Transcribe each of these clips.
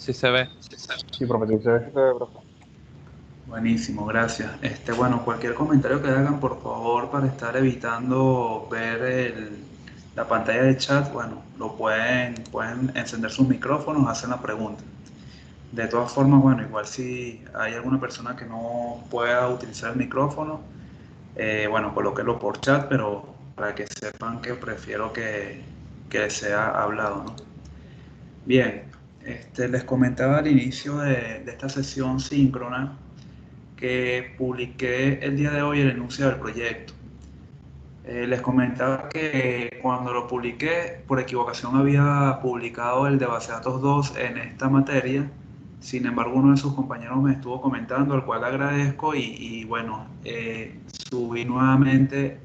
Sí se ve. Sí, profe, sí se ve, profe. Buenísimo, gracias. Bueno, cualquier comentario que hagan, por favor, para estar evitando ver la pantalla de chat, bueno, pueden encender sus micrófonos, hacen la pregunta. De todas formas, bueno, igual si hay alguna persona que no pueda utilizar el micrófono, bueno, colóquelo por chat, pero para que sepan que prefiero que sea hablado, ¿no? Bien, les comentaba al inicio de esta sesión síncrona que publiqué el día de hoy el enunciado del proyecto. Les comentaba que cuando lo publiqué, por equivocación había publicado el de base de datos 2 en esta materia. Sin embargo, uno de sus compañeros me estuvo comentando, al cual agradezco, y bueno, subí nuevamente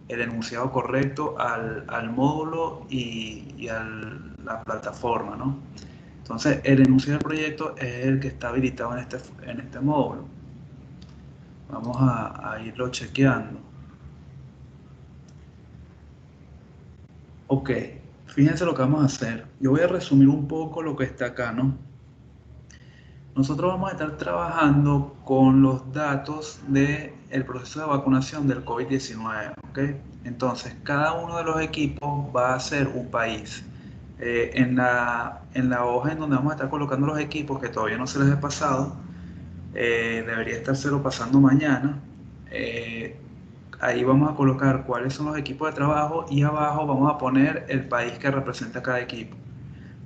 el enunciado correcto al módulo y a la plataforma, ¿no? Entonces, el enunciado del proyecto es el que está habilitado en este módulo. Vamos a irlo chequeando. Ok, fíjense lo que vamos a hacer. Yo voy a resumir un poco lo que está acá, ¿no? Nosotros vamos a estar trabajando con los datos del proceso de vacunación del COVID-19, ¿ok? Entonces, cada uno de los equipos va a ser un país. En la hoja en donde vamos a estar colocando los equipos, que todavía no se les he pasado, debería estárselo pasando mañana. Eh, Ahí vamos a colocar cuáles son los equipos de trabajo y abajo vamos a poner el país que representa cada equipo.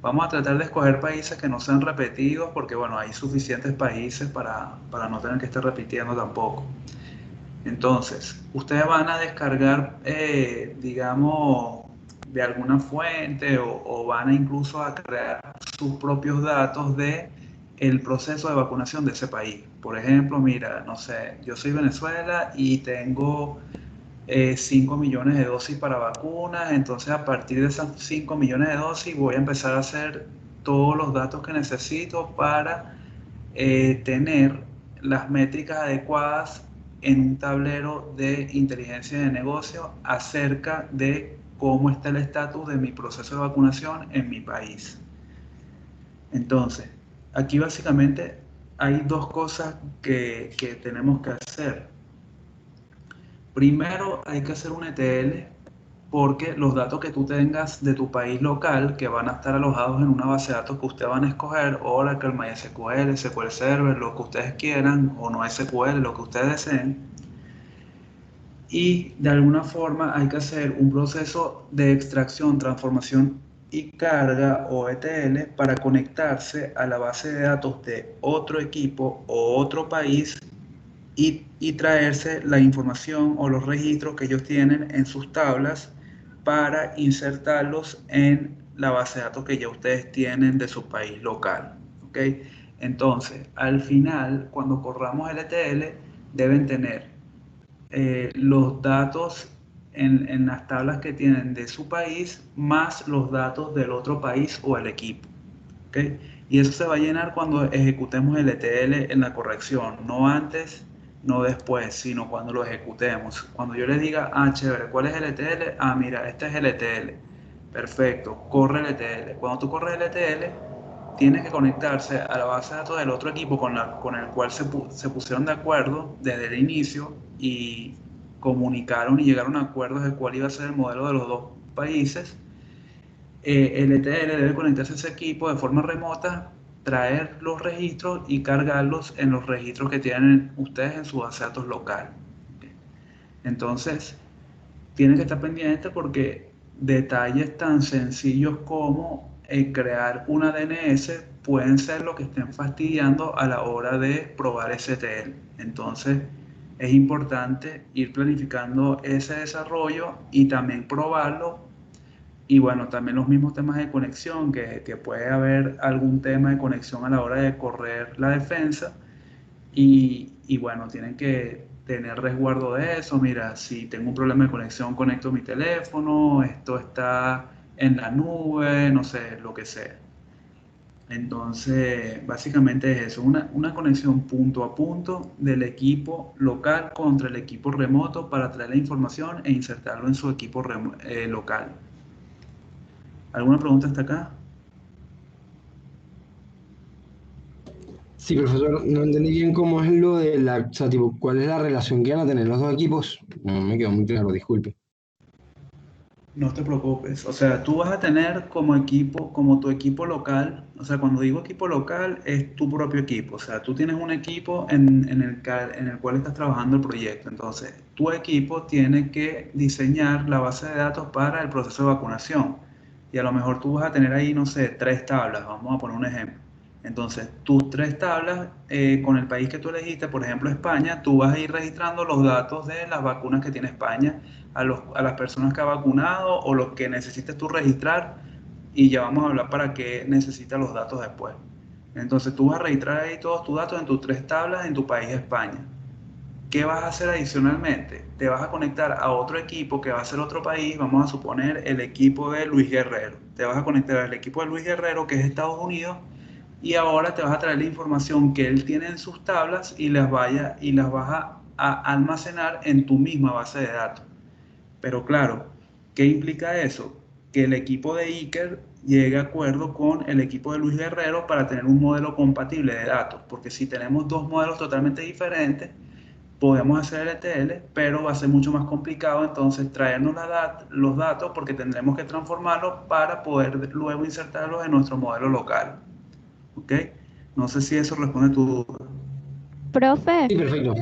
Vamos a tratar de escoger países que no sean repetidos porque, bueno, hay suficientes países para no tener que estar repitiendo tampoco. Entonces, ustedes van a descargar, digamos, de alguna fuente o van a incluso a crear sus propios datos de el proceso de vacunación de ese país. Por ejemplo, mira, no sé, yo soy Venezuela y tengo 5 millones de dosis para vacunas, entonces a partir de esas 5 millones de dosis voy a empezar a hacer todos los datos que necesito para tener las métricas adecuadas en un tablero de inteligencia de negocio acerca de cómo está el estatus de mi proceso de vacunación en mi país. Entonces, aquí básicamente hay dos cosas que tenemos que hacer. Primero hay que hacer un ETL porque los datos que tú tengas de tu país local, que van a estar alojados en una base de datos que ustedes van a escoger, Oracle, MySQL, SQL Server, lo que ustedes quieran, o no SQL, lo que ustedes deseen, y de alguna forma hay que hacer un proceso de extracción, transformación y carga o ETL para conectarse a la base de datos de otro equipo o otro país y traerse la información o los registros que ellos tienen en sus tablas para insertarlos en la base de datos que ya ustedes tienen de su país local. ¿Ok? Entonces, al final, cuando corramos el ETL, deben tener los datos en las tablas que tienen de su país más los datos del otro país o el equipo. ¿Ok? Y eso se va a llenar cuando ejecutemos el ETL en la corrección, no antes, no después, sino cuando lo ejecutemos. Cuando yo les diga, ah, chévere, ¿cuál es el ETL? Ah, mira, este es el ETL. Perfecto, corre el ETL. Cuando tú corres el ETL, tienes que conectarse a la base de datos del otro equipo con el cual se pusieron de acuerdo desde el inicio y comunicaron y llegaron a acuerdos de cuál iba a ser el modelo de los dos países. El ETL debe conectarse a ese equipo de forma remota, traer los registros y cargarlos en los registros que tienen ustedes en su base de datos local. Entonces, tienen que estar pendientes porque detalles tan sencillos como crear una DNS pueden ser lo que estén fastidiando a la hora de probar ese ETL. Entonces, es importante ir planificando ese desarrollo y también probarlo. Y bueno, también los mismos temas de conexión, que puede haber algún tema de conexión a la hora de correr la defensa. Y bueno, tienen que tener resguardo de eso. Mira, si tengo un problema de conexión, conecto mi teléfono, esto está en la nube, no sé, lo que sea. Entonces, básicamente es eso, una conexión punto a punto del equipo local contra el equipo remoto para traer la información e insertarlo en su equipo local. ¿Alguna pregunta hasta acá? Sí, profesor, no entendí bien cómo es lo de o sea, tipo, cuál es la relación que van a tener los dos equipos. No me quedó muy claro, disculpe. No te preocupes, o sea, tú vas a tener como equipo, como tu equipo local, o sea, cuando digo equipo local es tu propio equipo, o sea, tú tienes un equipo en el cual estás trabajando el proyecto, entonces tu equipo tiene que diseñar la base de datos para el proceso de vacunación y a lo mejor tú vas a tener ahí, no sé, tres tablas, vamos a poner un ejemplo. Entonces, tus tres tablas con el país que tú elegiste, por ejemplo España, tú vas a ir registrando los datos de las vacunas que tiene España a las personas que ha vacunado o los que necesites tú registrar y ya vamos a hablar para qué necesitas los datos después. Entonces tú vas a registrar ahí todos tus datos en tus tres tablas en tu país España. ¿Qué vas a hacer adicionalmente? Te vas a conectar a otro equipo que va a ser otro país, vamos a suponer el equipo de Luis Guerrero. Te vas a conectar al equipo de Luis Guerrero que es Estados Unidos y ahora te vas a traer la información que él tiene en sus tablas y las vas a almacenar en tu misma base de datos. Pero claro, ¿qué implica eso? Que el equipo de Iker llegue a acuerdo con el equipo de Luis Guerrero para tener un modelo compatible de datos, porque si tenemos dos modelos totalmente diferentes, podemos hacer el ETL, pero va a ser mucho más complicado entonces traernos los datos porque tendremos que transformarlos para poder luego insertarlos en nuestro modelo local. ¿Ok? No sé si eso responde a tu duda. Profe, Sí, perfecto.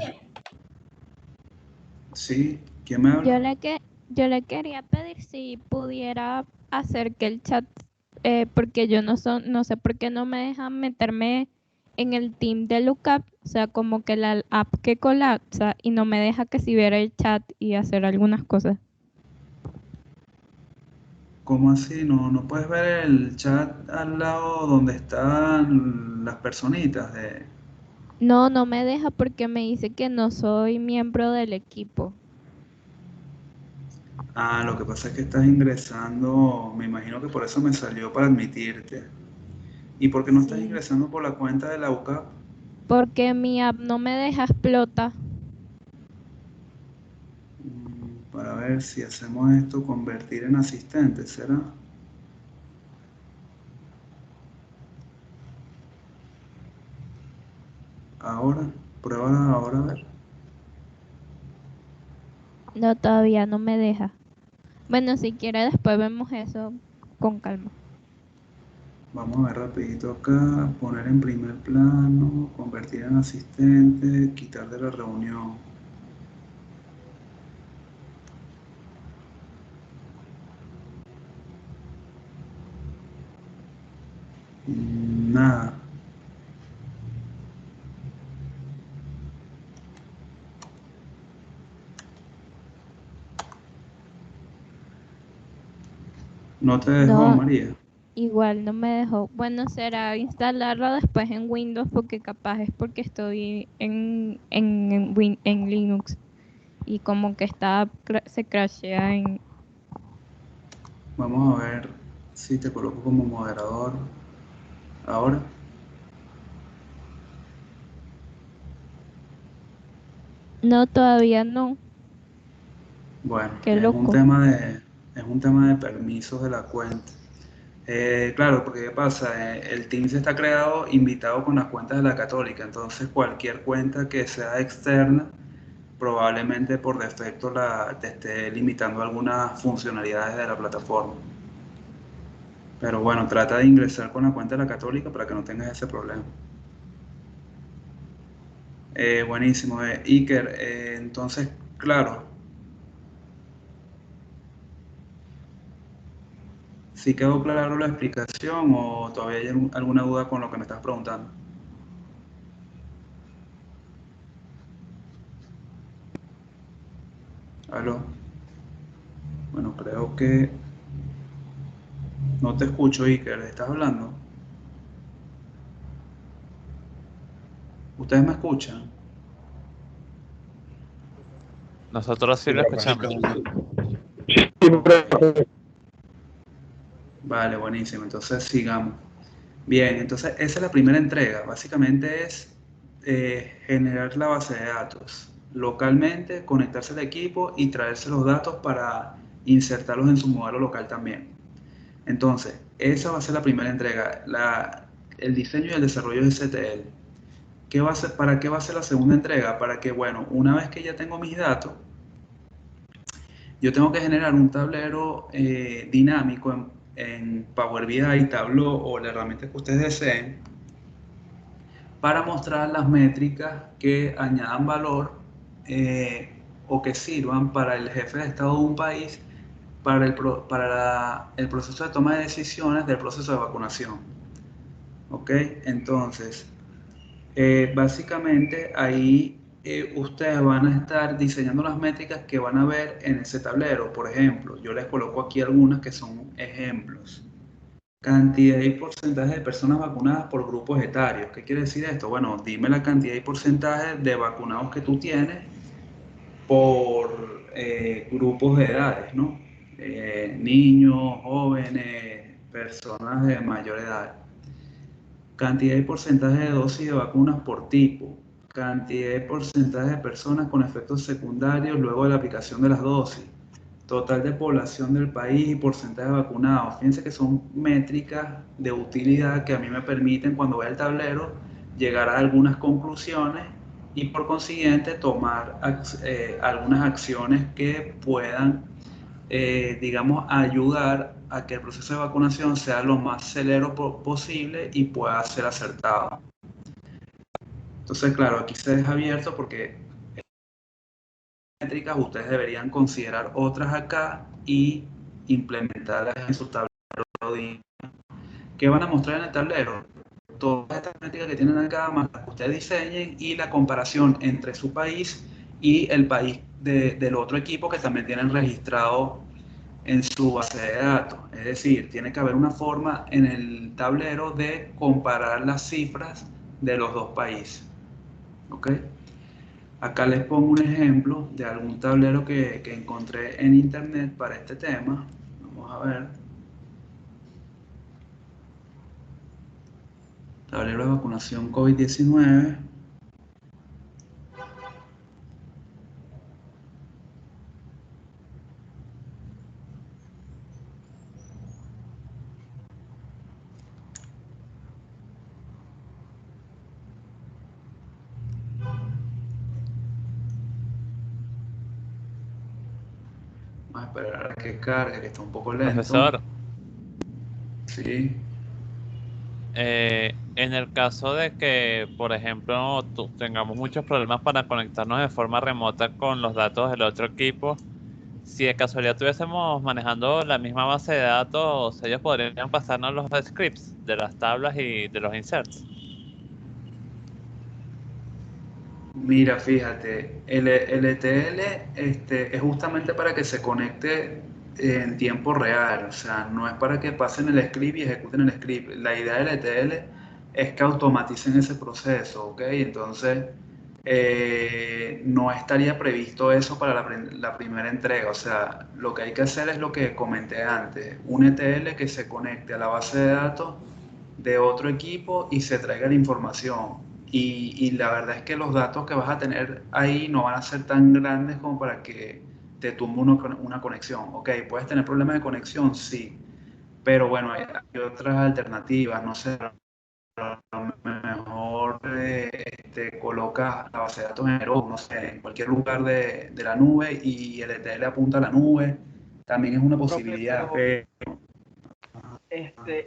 ¿Sí? ¿Quién me yo habla? le que yo le quería pedir si pudiera hacer que el chat, porque yo no sé por qué no me dejan meterme en el team de Lookup, o sea, como que la app que colapsa y no me deja que si viera el chat y hacer algunas cosas. ¿Cómo así? ¿No puedes ver el chat al lado donde están las personitas de... No, no me deja porque me dice que no soy miembro del equipo. Ah, lo que pasa es que estás ingresando, me imagino que por eso me salió para admitirte. ¿Y por qué no estás Sí, ingresando por la cuenta de la UCAP? porque mi app no me deja explota. Para ver si hacemos esto, convertir en asistente, ¿será? Ahora, prueba ahora a ver. No, todavía no me deja. Bueno, si quiere después vemos eso con calma. Vamos a ver rapidito acá, poner en primer plano, convertir en asistente, quitar de la reunión. Nada. No te dejó, No, María. igual no me dejó. Bueno, será instalarlo después en Windows porque capaz es porque estoy en Linux y como que se crashea en... Vamos a ver si te coloco como moderador. Ahora, No, todavía no. bueno, Qué loco. es un tema de permisos de la cuenta. Claro, porque ¿qué pasa? El Teams está creado invitado con las cuentas de la Católica, entonces cualquier cuenta que sea externa probablemente por defecto te esté limitando algunas funcionalidades de la plataforma. Pero bueno, trata de ingresar con la cuenta de la Católica para que no tengas ese problema. Buenísimo, Iker. Entonces, claro, ¿sí quedó claro la explicación o todavía hay alguna duda con lo que me estás preguntando? ¿Aló? Bueno, creo que no te escucho, Iker. ¿Estás hablando? ¿Ustedes me escuchan? Nosotros sí Sí, lo profe. escuchamos. Sí, Ok, profe. vale, buenísimo. Entonces sigamos. Bien, entonces esa es la primera entrega. Básicamente es generar la base de datos localmente, conectarse al equipo y traerse los datos para insertarlos en su modelo local también. Entonces, esa va a ser la primera entrega, el diseño y el desarrollo de CTL. ¿Para qué va a ser la segunda entrega? Para que, bueno, una vez que ya tengo mis datos, yo tengo que generar un tablero dinámico en Power BI, Tableau o la herramienta que ustedes deseen para mostrar las métricas que añadan valor o que sirvan para el jefe de Estado de un país para el proceso de toma de decisiones del proceso de vacunación. ¿Ok? Entonces, básicamente ahí ustedes van a estar diseñando las métricas que van a ver en ese tablero. Por ejemplo, yo les coloco aquí algunas que son ejemplos. Cantidad y porcentaje de personas vacunadas por grupos etarios. ¿Qué quiere decir esto? Bueno, dime la cantidad y porcentaje de vacunados que tú tienes por grupos de edades, ¿no? Niños, jóvenes, personas de mayor edad. Cantidad y porcentaje de dosis de vacunas por tipo. Cantidad y porcentaje de personas con efectos secundarios luego de la aplicación de las dosis. Total de población del país y porcentaje de vacunados. Fíjense que son métricas de utilidad que a mí me permiten, cuando vea el tablero, llegar a algunas conclusiones y por consiguiente tomar algunas acciones que puedan, digamos, ayudar a que el proceso de vacunación sea lo más celero posible y pueda ser acertado. Entonces, claro, aquí se deja abierto porque métricas ustedes deberían considerar otras acá y implementarlas en su tablero. ¿Qué van a mostrar en el tablero? Todas estas métricas que tienen acá, más las que ustedes diseñen y la comparación entre su país y el país del otro equipo que también tienen registrado en su base de datos. Es decir, tiene que haber una forma en el tablero de comparar las cifras de los dos países. ¿Ok? Acá les pongo un ejemplo de algún tablero que encontré en internet para este tema. Vamos a ver. Tablero de vacunación COVID-19. Vamos a esperar a que cargue, que está un poco lento. Profesor, Sí. en el caso de que, por ejemplo, tengamos muchos problemas para conectarnos de forma remota con los datos del otro equipo, si de casualidad estuviésemos manejando la misma base de datos, ellos podrían pasarnos los scripts de las tablas y de los inserts. Mira, fíjate, el ETL es justamente para que se conecte en tiempo real, o sea, no es para que pasen el script y ejecuten el script. La idea del ETL es que automaticen ese proceso, ¿ok? Entonces, no estaría previsto eso para la primera entrega, o sea, lo que hay que hacer es lo que comenté antes, un ETL que se conecte a la base de datos de otro equipo y se traiga la información. Y la verdad es que los datos que vas a tener ahí no van a ser tan grandes como para que te tumbe una conexión. Ok, puedes tener problemas de conexión, sí, pero bueno, hay otras alternativas, no sé, a lo mejor colocas la base de datos en Aero, no sé, en cualquier lugar de la nube y el ETL apunta a la nube, también es una Profe, posibilidad. pero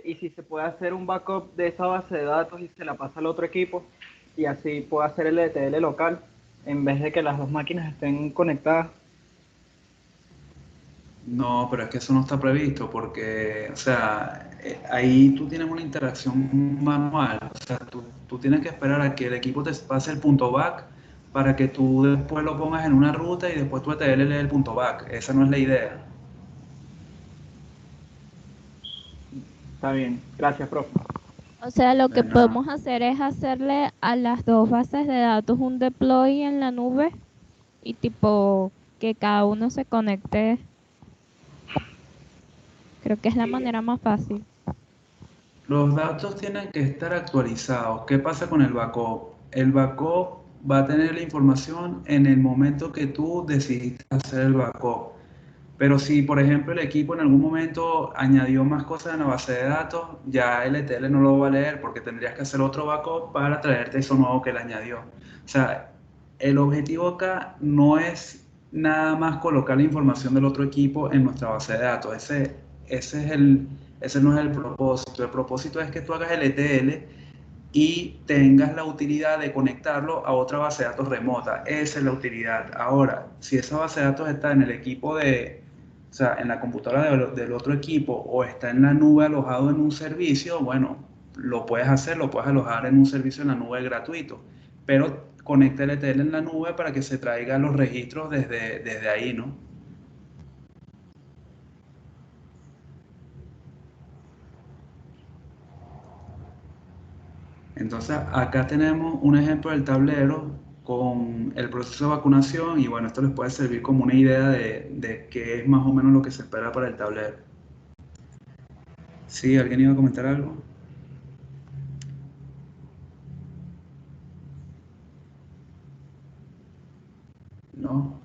y si se puede hacer un backup de esa base de datos y se la pasa al otro equipo y así puede hacer el ETL local en vez de que las dos máquinas estén conectadas. No, pero es que eso no está previsto porque, o sea, ahí tú tienes una interacción manual, o sea, tú tienes que esperar a que el equipo te pase el punto back para que tú después lo pongas en una ruta y después tu ETL lee el punto back. Esa no es la idea. Está bien, gracias, profe. O sea, lo que De nada. podemos hacer es hacerle a las dos bases de datos un deploy en la nube y tipo que cada uno se conecte. Creo que es la manera más fácil. Los datos tienen que estar actualizados. ¿Qué pasa con el backup? El backup va a tener la información en el momento que tú decidiste hacer el backup. Pero si, por ejemplo, el equipo en algún momento añadió más cosas en la base de datos, ya el ETL no lo va a leer porque tendrías que hacer otro backup para traerte eso nuevo que le añadió. O sea, el objetivo acá no es nada más colocar la información del otro equipo en nuestra base de datos. Ese no es el propósito. El propósito es que tú hagas el ETL y tengas la utilidad de conectarlo a otra base de datos remota. Esa es la utilidad. Ahora, si esa base de datos está en el equipo o sea, en la computadora del otro equipo o está en la nube alojado en un servicio, bueno, lo puedes hacer, lo puedes alojar en un servicio en la nube gratuito, pero conecta el ETL en la nube para que se traigan los registros desde ahí, ¿no? Entonces, acá tenemos un ejemplo del tablero con el proceso de vacunación y bueno, esto les puede servir como una idea de qué es más o menos lo que se espera para el tablero. ¿Sí? ¿Alguien iba a comentar algo? ¿No?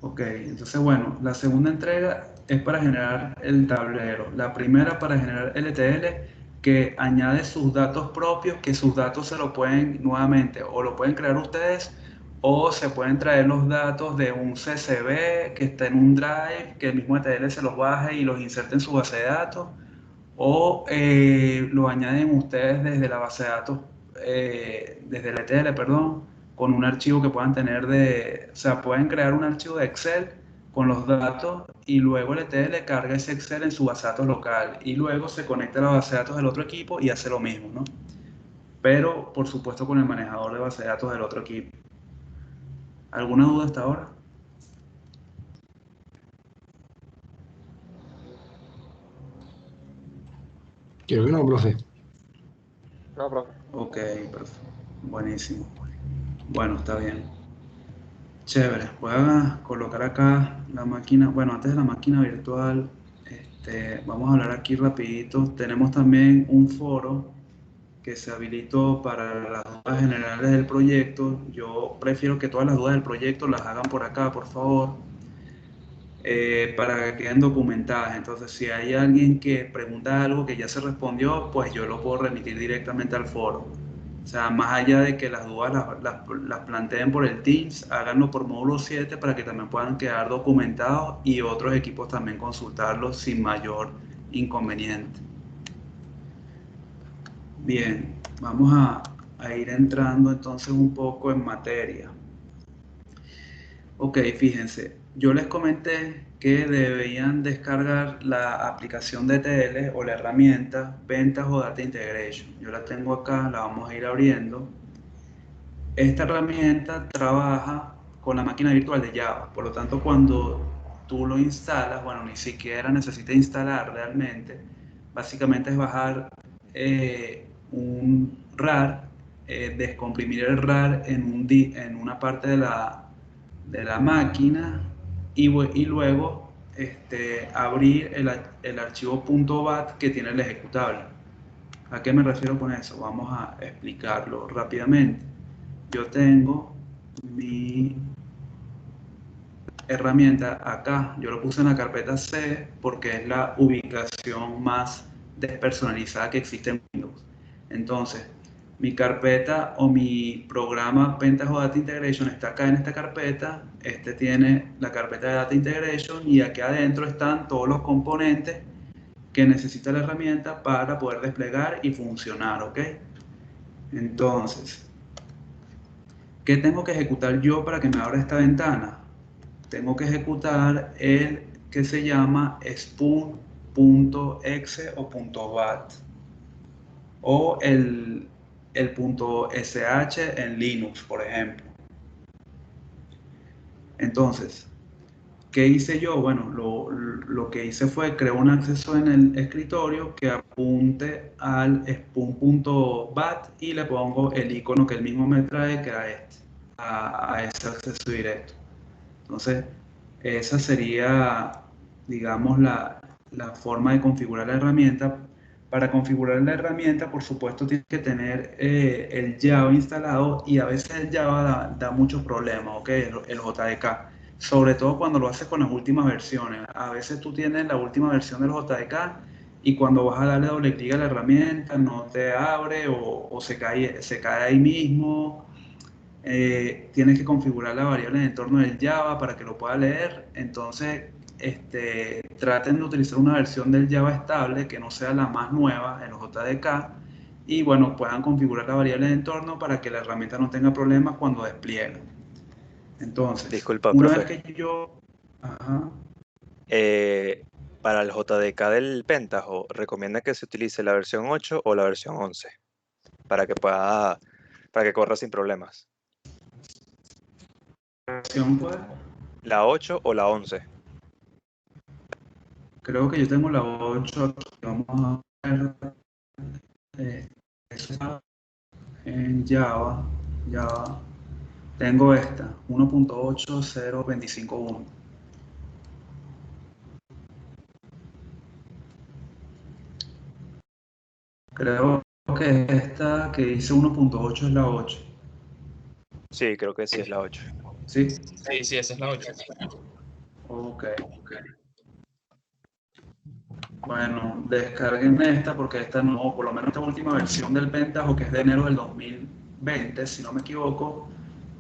Ok, entonces bueno, la segunda entrega es para generar el tablero. La primera para generar el ETL que añade sus datos propios, que sus datos se lo pueden nuevamente o lo pueden crear ustedes o se pueden traer los datos de un CSV que está en un drive, que el mismo ETL se los baje y los inserte en su base de datos o lo añaden ustedes desde la base de datos, desde el ETL, perdón, con un archivo que puedan tener o sea, pueden crear un archivo de Excel con los datos y luego el ETL carga ese Excel en su base de datos local y luego se conecta a la base de datos del otro equipo y hace lo mismo, ¿no? Pero, por supuesto, con el manejador de base de datos del otro equipo. ¿Alguna duda hasta ahora? Creo que no, profe. No, profe. Ok, perfecto. Buenísimo. Bueno, está bien. Chévere, voy a colocar acá la máquina, bueno, antes de la máquina virtual, vamos a hablar aquí rapidito. Tenemos también un foro que se habilitó para las dudas generales del proyecto. Yo prefiero que todas las dudas del proyecto las hagan por acá, por favor, para que queden documentadas. Entonces, si hay alguien que pregunta algo que ya se respondió, pues yo lo puedo remitir directamente al foro. O sea, más allá de que las dudas las planteen por el Teams, háganlo por módulo 7 para que también puedan quedar documentados y otros equipos también consultarlos sin mayor inconveniente. Bien, vamos a ir entrando entonces un poco en materia. Ok, fíjense, yo les comenté que deberían descargar la aplicación de ETL o la herramienta Ventas o Data Integration. Yo la tengo acá, la vamos a ir abriendo. Esta herramienta trabaja con la máquina virtual de Java, por lo tanto cuando tú lo instalas, bueno, ni siquiera necesitas instalar realmente, básicamente es bajar un RAR, descomprimir el RAR en una parte de la máquina y luego abrir el archivo .bat que tiene el ejecutable. ¿A qué me refiero con eso? Vamos a explicarlo rápidamente. Yo tengo mi herramienta acá, yo lo puse en la carpeta C porque es la ubicación más despersonalizada que existe en Windows. Entonces, mi carpeta o mi programa Ventas o Data Integration está acá en esta carpeta, tiene la carpeta de Data Integration y aquí adentro están todos los componentes que necesita la herramienta para poder desplegar y funcionar, ¿ok? Entonces, ¿qué tengo que ejecutar yo para que me abra esta ventana? Tengo que ejecutar el que se llama spoon.exe o .bat o el .sh en Linux, por ejemplo. Entonces, ¿qué hice yo? Bueno, lo que hice fue crear un acceso en el escritorio que apunte al spoon.bat y le pongo el icono que él mismo me trae, que era a ese acceso directo. Entonces, esa sería, digamos, la forma de configurar la herramienta. Para configurar la herramienta, por supuesto, tienes que tener el Java instalado y a veces el Java da muchos problemas, ¿ok? El JDK. sobre todo cuando lo haces con las últimas versiones. A veces tú tienes la última versión del JDK y cuando vas a darle doble clic a la herramienta no te abre o se cae ahí mismo. Tienes que configurar la variable en el entorno del Java para que lo pueda leer. Entonces, traten de utilizar una versión del Java estable que no sea la más nueva en los JDK y bueno, puedan configurar la variable de entorno para que la herramienta no tenga problemas cuando despliega. Entonces, Disculpa, una profe. vez que yo... Ajá. Para el JDK del Pentaho, ¿recomienda que se utilice la versión 8 o la versión 11? Para que corra sin problemas. ¿Versión cuál? ¿La 8 o la 11? Creo que yo tengo la 8 aquí. Vamos a ver. Eso está en Java. Tengo esta, 1.8.0.25.1. Creo que esta que dice 1.8 es la 8. Sí, creo que sí es la 8. ¿Sí? Sí, esa es la 8. Ok. Bueno, descarguen esta porque esta no, por lo menos esta última versión del Pentaho, que es de enero del 2020, si no me equivoco,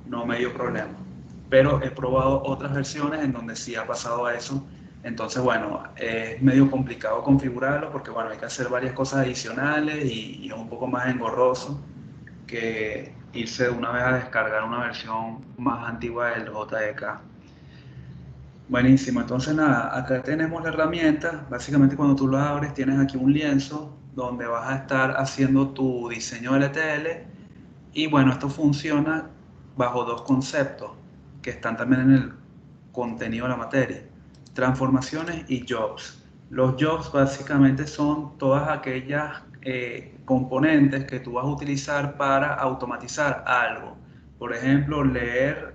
no me dio problema. Pero he probado otras versiones en donde sí ha pasado eso. Entonces, bueno, es medio complicado configurarlo porque, bueno, hay que hacer varias cosas adicionales y es un poco más engorroso que irse de una vez a descargar una versión más antigua del JDK. Buenísimo, entonces nada, acá tenemos la herramienta. Básicamente cuando tú lo abres tienes aquí un lienzo donde vas a estar haciendo tu diseño LTL y bueno, esto funciona bajo dos conceptos que están también en el contenido de la materia: transformaciones y jobs. Los jobs básicamente son todas aquellas componentes que tú vas a utilizar para automatizar algo. Por ejemplo, leer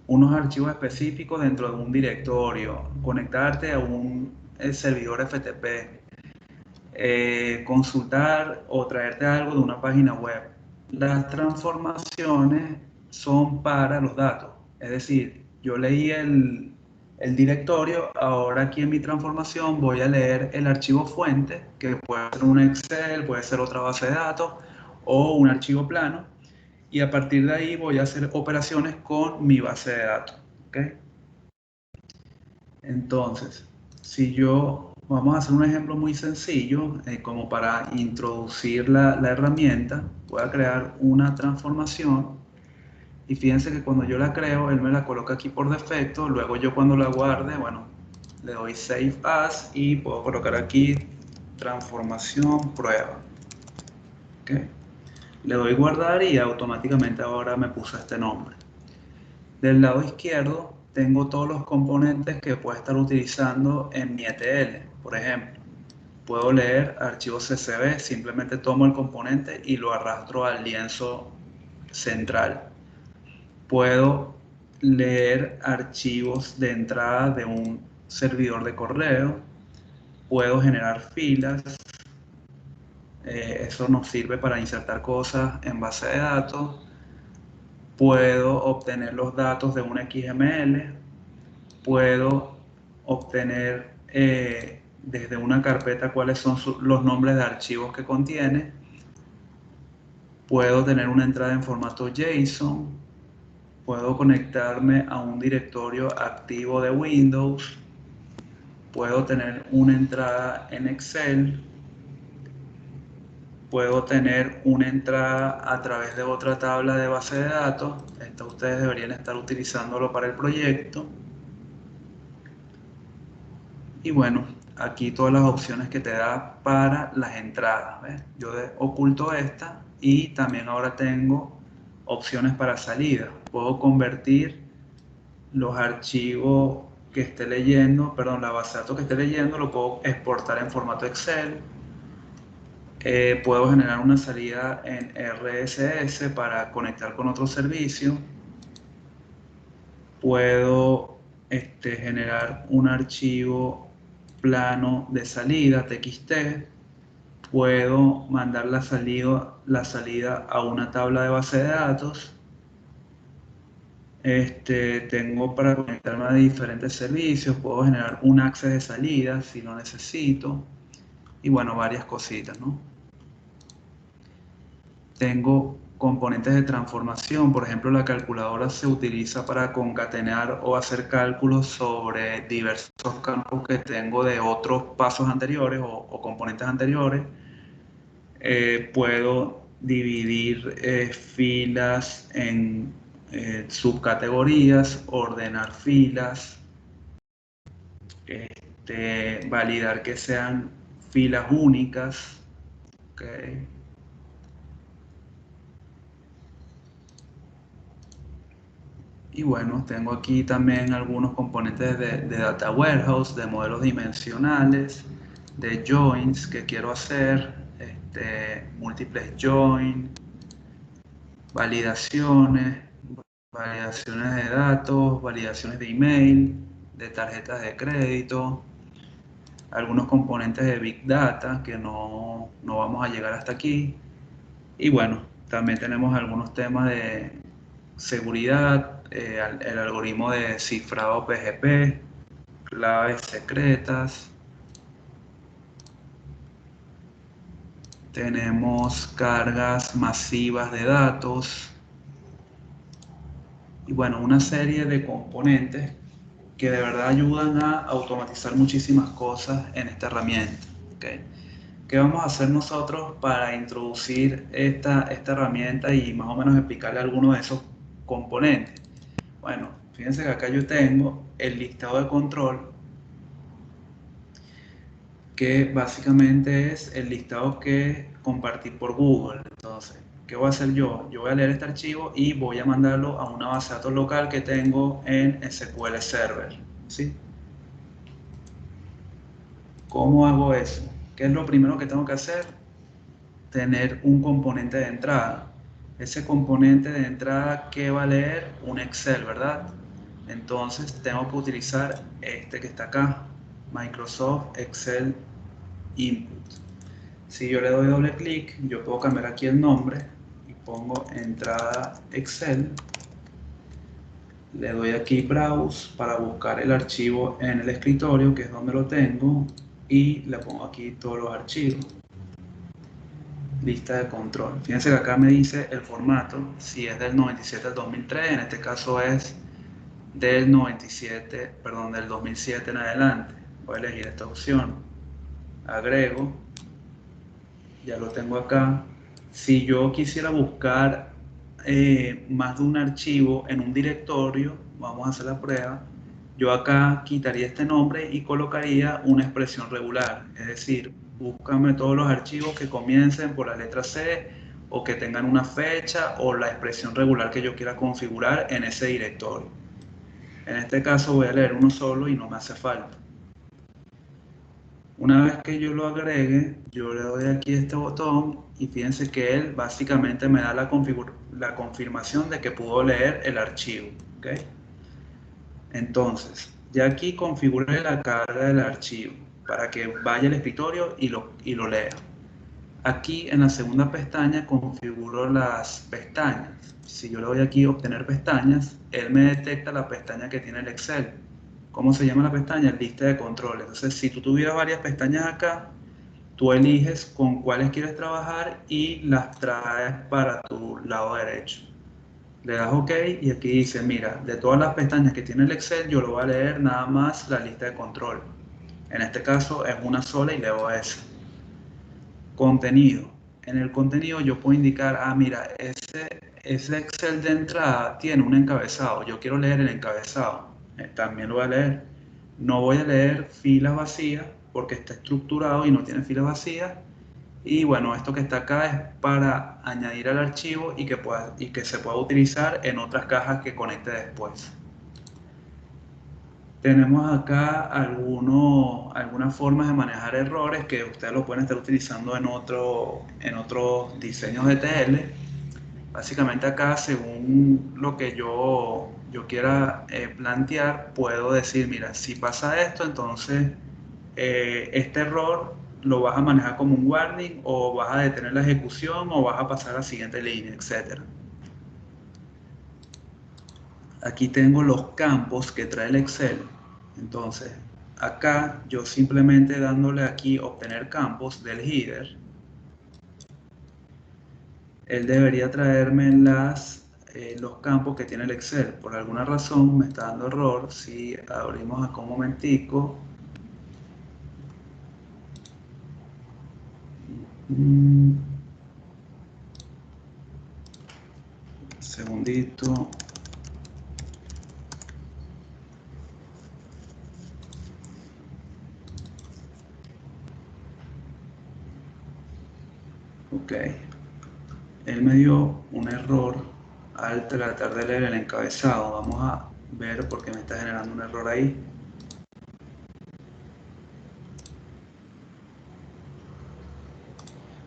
unos archivos específicos dentro de un directorio, conectarte a un servidor FTP, consultar o traerte algo de una página web. Las transformaciones son para los datos, es decir, yo leí el directorio, ahora aquí en mi transformación voy a leer el archivo fuente, que puede ser un Excel, puede ser otra base de datos o un archivo plano, y a partir de ahí voy a hacer operaciones con mi base de datos. ¿Okay? Entonces, vamos a hacer un ejemplo muy sencillo, como para introducir la herramienta. Voy a crear una transformación y fíjense que cuando yo la creo, él me la coloca aquí por defecto. Luego yo cuando la guarde, bueno, le doy Save As y puedo colocar aquí transformación prueba. ¿Okay? Le doy guardar y automáticamente ahora me puso este nombre. Del lado izquierdo tengo todos los componentes que puedo estar utilizando en mi ETL. Por ejemplo, puedo leer archivos CSV, simplemente tomo el componente y lo arrastro al lienzo central. Puedo leer archivos de entrada de un servidor de correo. Puedo generar filas. Eso nos sirve para insertar cosas en base de datos. Puedo obtener los datos de un XML. Puedo obtener desde una carpeta cuáles son los nombres de archivos que contiene. Puedo tener una entrada en formato JSON. Puedo conectarme a un directorio activo de Windows. Puedo tener una entrada en Excel. Puedo tener una entrada a través de otra tabla de base de datos. Esto ustedes deberían estar utilizándolo para el proyecto. Y bueno, aquí todas las opciones que te da para las entradas. ¿Ves? Yo oculto esta y también ahora tengo opciones para salida. Puedo convertir los archivos que esté leyendo, perdón, la base de datos que esté leyendo, lo puedo exportar en formato Excel. Puedo generar una salida en RSS para conectar con otro servicio. Puedo generar un archivo plano de salida, TXT. Puedo mandar la salida a una tabla de base de datos. Tengo para conectarme a diferentes servicios, puedo generar un access de salida si lo necesito, y bueno, varias cositas, ¿no? Tengo componentes de transformación, por ejemplo, la calculadora se utiliza para concatenar o hacer cálculos sobre diversos campos que tengo de otros pasos anteriores o componentes anteriores. Puedo dividir filas en subcategorías, ordenar filas, validar que sean filas únicas. Okay. Y bueno, tengo aquí también algunos componentes de Data Warehouse, de modelos dimensionales, de joins que quiero hacer, múltiples join, validaciones de datos, validaciones de email, de tarjetas de crédito, algunos componentes de Big Data que no vamos a llegar hasta aquí. Y bueno, también tenemos algunos temas de seguridad, el algoritmo de cifrado PGP, claves secretas. Tenemos cargas masivas de datos. Y bueno, una serie de componentes que de verdad ayudan a automatizar muchísimas cosas en esta herramienta. ¿Okay? ¿Qué vamos a hacer nosotros para introducir esta herramienta y más o menos explicarle algunos de esos componentes? Bueno, fíjense que acá yo tengo el listado de control, que básicamente es el listado que compartí por Google. Entonces, ¿qué voy a hacer yo? Yo voy a leer este archivo y voy a mandarlo a una base de datos local que tengo en SQL Server, ¿sí? ¿Cómo hago eso? ¿Qué es lo primero que tengo que hacer? Tener un componente de entrada. Ese componente de entrada, ¿qué va a leer? Un Excel, ¿verdad? Entonces tengo que utilizar este que está acá, Microsoft Excel Input. Si yo le doy doble clic, yo puedo cambiar aquí el nombre y pongo entrada Excel. Le doy aquí Browse para buscar el archivo en el escritorio, que es donde lo tengo, y le pongo aquí todos los archivos. Lista de control. Fíjense que acá me dice el formato, si es del 97 al 2003, en este caso es del 97, perdón, del 2007 en adelante. Voy a elegir esta opción, agrego, ya lo tengo acá. Si yo quisiera buscar más de un archivo en un directorio, vamos a hacer la prueba, yo acá quitaría este nombre y colocaría una expresión regular, es decir, búscame todos los archivos que comiencen por la letra C o que tengan una fecha o la expresión regular que yo quiera configurar en ese directorio. En este caso voy a leer uno solo y no me hace falta. Una vez que yo lo agregue, yo le doy aquí este botón y fíjense que él básicamente me da la confirmación de que pudo leer el archivo. ¿Okay? Entonces, ya aquí configuré la carga del archivo para que vaya al escritorio y lo lea. Aquí en la segunda pestaña configuro las pestañas. Si yo le doy aquí obtener pestañas, él me detecta la pestaña que tiene el Excel. ¿Cómo se llama la pestaña? Lista de controles. Entonces, si tú tuvieras varias pestañas acá, tú eliges con cuáles quieres trabajar y las traes para tu lado derecho. Le das OK y aquí dice, mira, de todas las pestañas que tiene el Excel, yo lo voy a leer nada más la lista de control. En este caso es una sola y leo esa. Contenido. En el contenido yo puedo indicar, mira, ese Excel de entrada tiene un encabezado. Yo quiero leer el encabezado. También lo voy a leer. No voy a leer filas vacías porque está estructurado y no tiene filas vacías. Y bueno, esto que está acá es para añadir al archivo y que se pueda utilizar en otras cajas que conecte después. Tenemos acá algunas formas de manejar errores que ustedes lo pueden estar utilizando en otros diseños de TL. Básicamente acá, según lo que yo quiera plantear, puedo decir, mira, si pasa esto, entonces este error lo vas a manejar como un warning, o vas a detener la ejecución, o vas a pasar a la siguiente línea, etc. aquí tengo los campos que trae el Excel. Entonces, acá yo simplemente dándole aquí obtener campos del header, él debería traerme los campos que tiene el Excel. Por alguna razón me está dando error. Si abrimos acá un momentico. Segundito. Ok. Él me dio un error al tratar de leer el encabezado. Vamos a ver por qué me está generando un error ahí.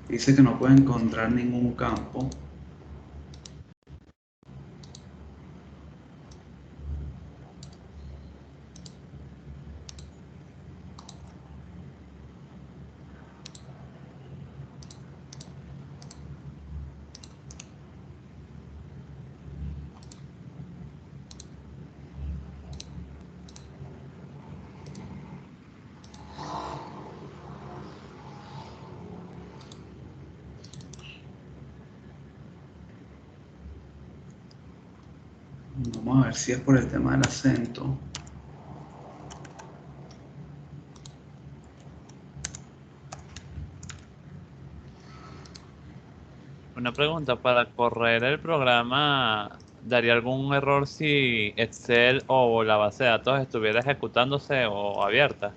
Dice que no puede encontrar ningún campo. Vamos a ver si es por el tema del acento. Una pregunta, para correr el programa, ¿daría algún error si Excel o la base de datos estuviera ejecutándose o abierta?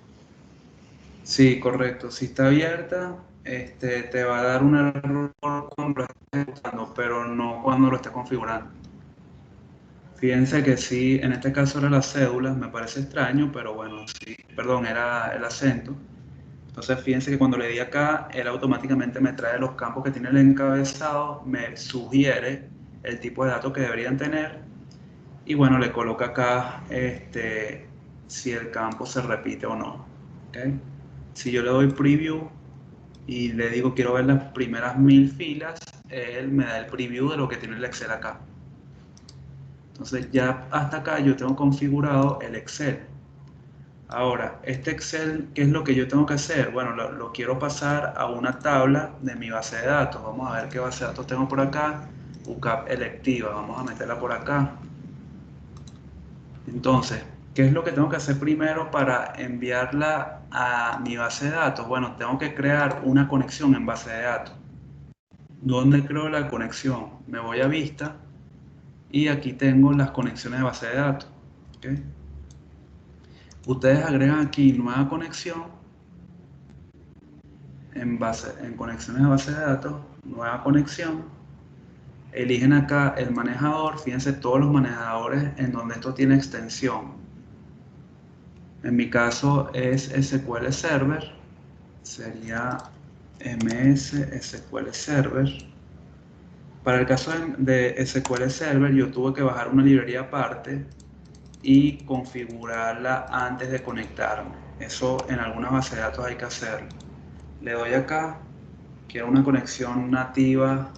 Sí, correcto. Si está abierta, te va a dar un error cuando lo estés ejecutando, pero no cuando lo estés configurando. Fíjense que sí, en este caso era la cédula, me parece extraño, pero bueno, sí, perdón, era el acento. Entonces fíjense que cuando le di acá, él automáticamente me trae los campos que tiene el encabezado, me sugiere el tipo de datos que deberían tener y bueno, le coloca acá si el campo se repite o no. ¿Okay? Si yo le doy preview y le digo quiero ver las primeras 1000 filas, él me da el preview de lo que tiene el Excel acá. Entonces ya hasta acá yo tengo configurado el Excel. Ahora, este Excel, ¿qué es lo que yo tengo que hacer? Bueno, lo quiero pasar a una tabla de mi base de datos. Vamos a ver qué base de datos tengo por acá. UCAP electiva, vamos a meterla por acá. Entonces, ¿qué es lo que tengo que hacer primero para enviarla a mi base de datos? Bueno, tengo que crear una conexión en base de datos. ¿Dónde creo la conexión? Me voy a Vista y aquí tengo las conexiones de base de datos. ¿Okay? Ustedes agregan aquí nueva conexión en conexiones de base de datos, nueva conexión. Eligen acá el manejador. Fíjense todos los manejadores en donde esto tiene extensión. En mi caso es SQL Server, sería MS SQL Server. Para el caso de SQL Server yo tuve que bajar una librería aparte y configurarla antes de conectarme. Eso en algunas bases de datos hay que hacerlo. Le doy acá, quiero una conexión nativa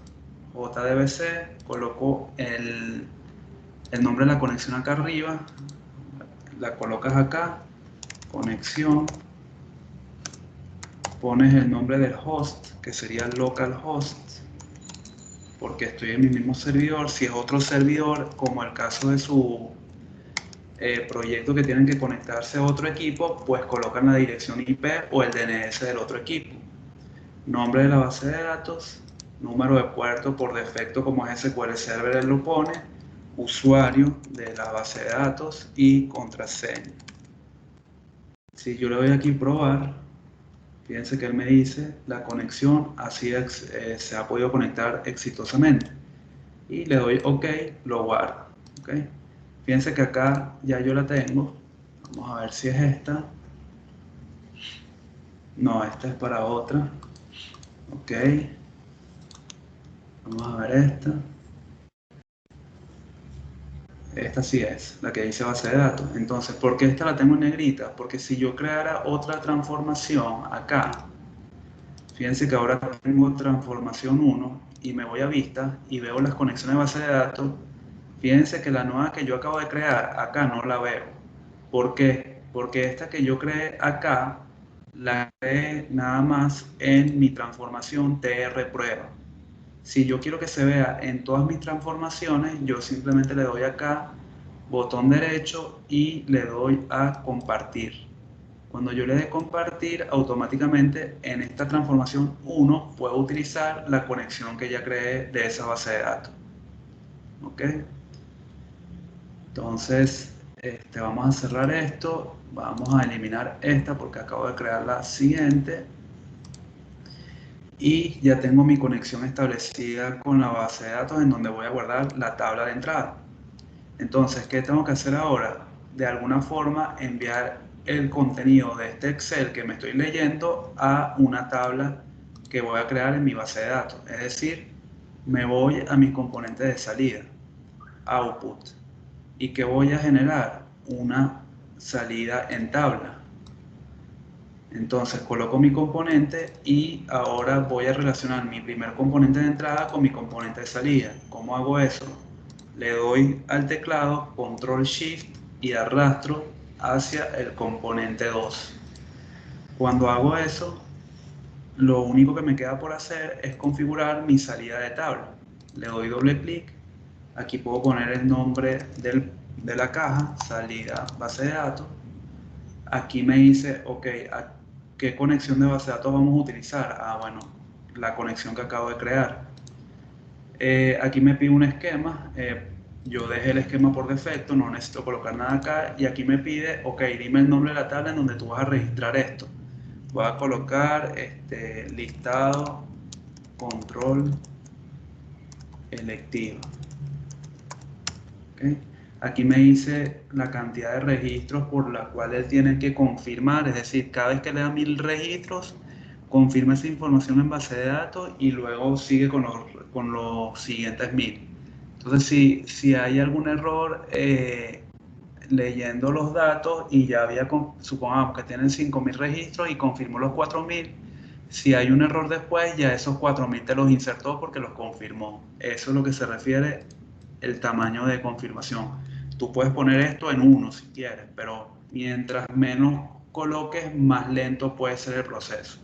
JDBC, coloco el nombre de la conexión acá arriba, la colocas acá, conexión, pones el nombre del host, que sería localhost, porque estoy en mi mismo servidor. Si es otro servidor, como el caso de su proyecto que tienen que conectarse a otro equipo, pues colocan la dirección IP o el DNS del otro equipo. Nombre de la base de datos, número de puerto por defecto como es SQL Server, él lo pone, usuario de la base de datos y contraseña. Si yo le doy aquí probar, fíjense que él me dice la conexión así se ha podido conectar exitosamente. Y le doy OK, lo guardo. ¿Okay? Fíjense que acá ya yo la tengo. Vamos a ver si es esta. No, esta es para otra. Ok. Vamos a ver esta. Esta sí es, la que dice base de datos. Entonces, ¿por qué esta la tengo en negrita? Porque si yo creara otra transformación acá, fíjense que ahora tengo transformación 1 y me voy a vista y veo las conexiones de base de datos, Fíjense que la nueva que yo acabo de crear, acá no la veo. ¿Por qué? Porque esta que yo creé acá, la creé nada más en mi transformación TR prueba. Si yo quiero que se vea en todas mis transformaciones, yo simplemente le doy acá, botón derecho y le doy a compartir. Cuando yo le dé compartir, automáticamente en esta transformación 1 puedo utilizar la conexión que ya creé de esa base de datos. ¿Ok? Entonces, vamos a cerrar esto, vamos a eliminar esta porque acabo de crear la siguiente y ya tengo mi conexión establecida con la base de datos en donde voy a guardar la tabla de entrada. Entonces, ¿qué tengo que hacer ahora? De alguna forma enviar el contenido de este Excel que me estoy leyendo a una tabla que voy a crear en mi base de datos. Es decir, me voy a mis componentes de salida, output, y que voy a generar una salida en tabla. Entonces coloco mi componente y ahora voy a relacionar mi primer componente de entrada con mi componente de salida. ¿Cómo hago eso? Le doy al teclado Control Shift y arrastro hacia el componente 2. Cuando hago eso, lo único que me queda por hacer es configurar mi salida de tabla. Le doy doble clic. Aquí puedo poner el nombre de la caja, salida base de datos. Aquí me dice, ok, ¿qué conexión de base de datos vamos a utilizar? Ah, bueno, la conexión que acabo de crear. Aquí me pide un esquema. Yo dejé el esquema por defecto, no necesito colocar nada acá. Y aquí me pide, ok, dime el nombre de la tabla en donde tú vas a registrar esto. Voy a colocar listado control electivo. ¿Okay? Aquí me dice la cantidad de registros por la cual él tiene que confirmar, es decir, cada vez que le da 1000 registros, confirma esa información en base de datos y luego sigue con los siguientes 1000. Entonces, si hay algún error leyendo los datos y ya supongamos que tienen 5000 registros y confirmó los 4000, si hay un error después, ya esos 4000 te los insertó porque los confirmó. Eso es lo que se refiere el tamaño de confirmación. Tú puedes poner esto en 1 si quieres, pero mientras menos coloques, más lento puede ser el proceso.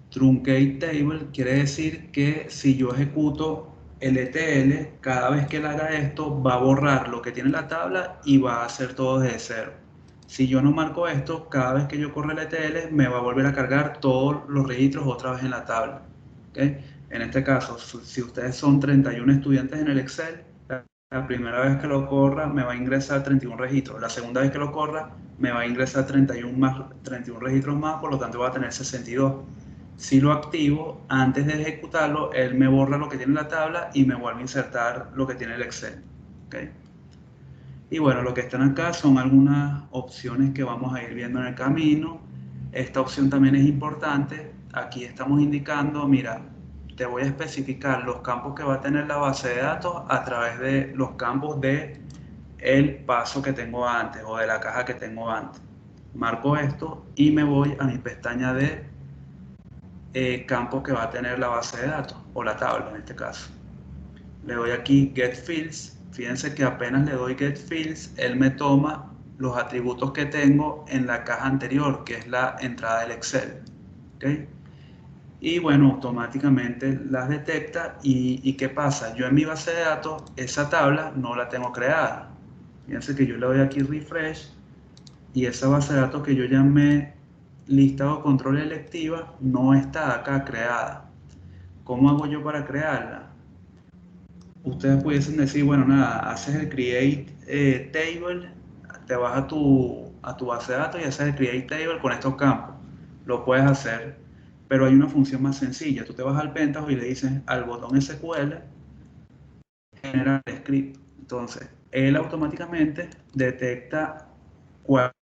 Truncate table quiere decir que si yo ejecuto el ETL, cada vez que él haga esto, va a borrar lo que tiene la tabla y va a hacer todo desde cero. Si yo no marco esto, cada vez que yo corra el ETL, me va a volver a cargar todos los registros otra vez en la tabla. ¿Okay? En este caso, si ustedes son 31 estudiantes en el Excel, la primera vez que lo corra me va a ingresar 31 registros. La segunda vez que lo corra me va a ingresar 31 registros más, por lo tanto va a tener 62. Si lo activo, antes de ejecutarlo, él me borra lo que tiene la tabla y me vuelve a insertar lo que tiene el Excel. ¿Okay? Y bueno, lo que están acá son algunas opciones que vamos a ir viendo en el camino. Esta opción también es importante. Aquí estamos indicando, mira, te voy a especificar los campos que va a tener la base de datos a través de los campos de el paso que tengo antes o de la caja que tengo antes. Marco esto y me voy a mi pestaña de campos que va a tener la base de datos o la tabla en este caso. Le doy aquí Get Fields. Fíjense que apenas le doy Get Fields, él me toma los atributos que tengo en la caja anterior, que es la entrada del Excel. ¿Okay? Y bueno, automáticamente las detecta. ¿Y qué pasa? Yo en mi base de datos, esa tabla no la tengo creada. Fíjense que yo le doy aquí Refresh y esa base de datos que yo llamé listado control electiva no está acá creada. ¿Cómo hago yo para crearla? Ustedes pudiesen decir, bueno, nada, haces el create table, te vas a tu base de datos y haces el create table con estos campos. Lo puedes hacer, pero hay una función más sencilla. Tú te vas al Pentaho y le dices al botón SQL, generar el script. Entonces, él automáticamente detecta cuál